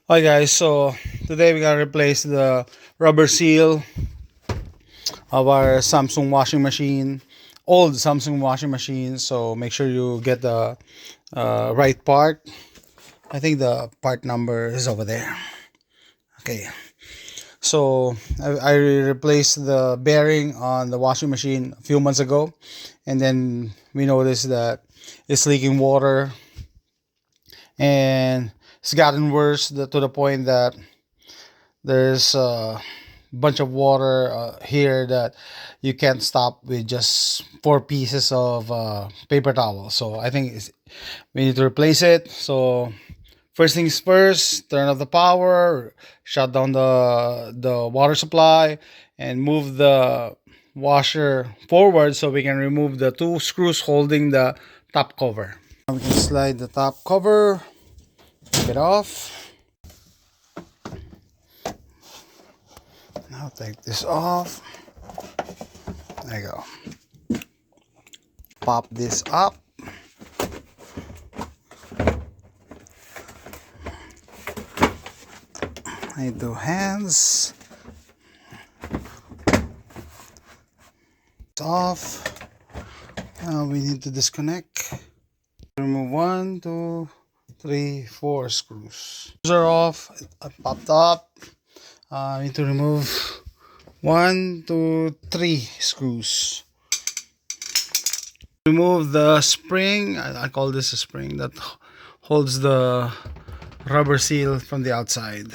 Hi guys, so today we're gonna replace the rubber seal of our Samsung washing machine, old Samsung washing machine. So make sure you get the right part. I think the part number is over there. Okay, so I replaced the bearing on the washing machine a few months ago, and then we noticed that it's leaking water, and it's gotten worse to the point that there's bunch of water here that you can't stop with just 4 pieces of paper towel. So I think we need to replace it. So first things first, turn off the power, shut down the water supply, and move the washer forward so we can remove the two screws holding the top cover. Now we can slide the top cover, take it off. Now take this off. There you go. Pop this up. I do hands. It's off. Now we need to disconnect. Remove 1, 2, 3, 4 screws. Screws are off. I popped up. I need to remove 1, 2, 3 screws. Remove the spring. I call this a spring that holds the rubber seal from the outside.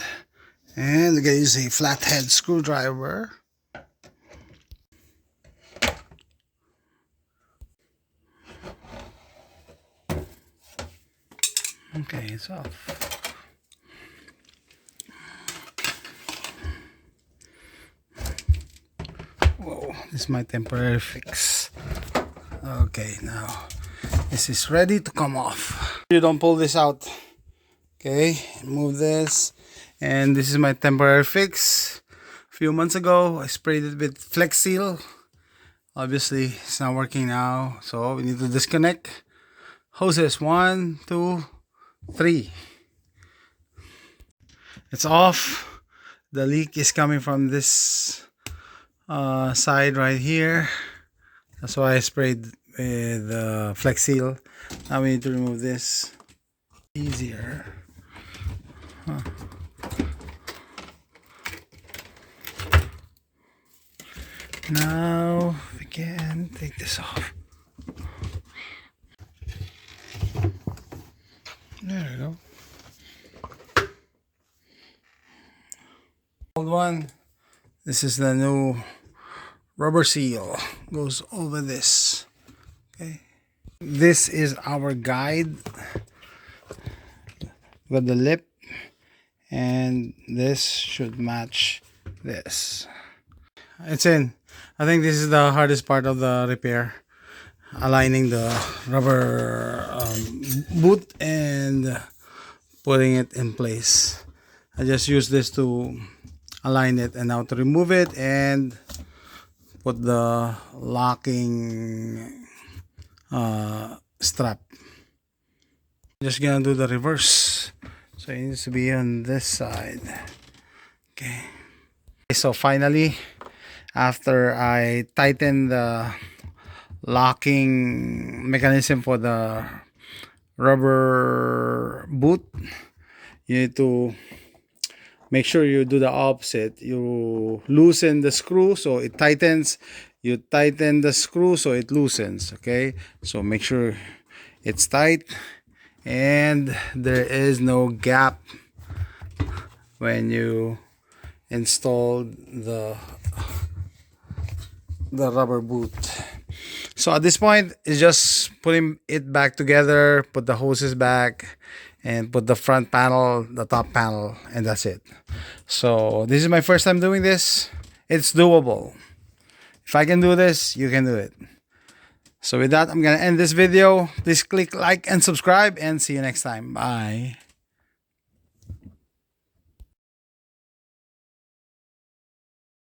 And I'm gonna use a flathead screwdriver. Okay, it's off. Whoa, this is my temporary fix. Okay, now this is ready to come off. You don't pull this out. Okay, move this. And this is my temporary fix. A few months ago, I sprayed it with Flex Seal. Obviously, it's not working now, so we need to disconnect. Hoses 1, 2, 3. It's off. The leak is coming from this side right here. That's why I sprayed with Flex Seal. Now we need to remove this. Easier. Huh. Now we can take this off. There we go. Old one. This is the new rubber seal. Goes over this. Okay. This is our guide. Got the lip, and this should match this. It's in. I think this is the hardest part of the repair. Aligning the rubber boot and putting it in place. I just use this to align it, and now to remove it and put the locking strap. Just gonna do the reverse, so it needs to be on this side. Okay, so finally, after I tighten the locking mechanism for the rubber boot, you need to make sure you do the opposite. You loosen the screw so it tightens. You tighten the screw so it loosens. Okay, so make sure it's tight and there is no gap when you install the rubber boot. So at this point, it's just putting it back together, put the hoses back, and put the front panel, the top panel, and that's it. So this is my first time doing this. It's doable. If I can do this, you can do it. So with that, I'm gonna end this video. Please click like and subscribe, and see you next time. Bye.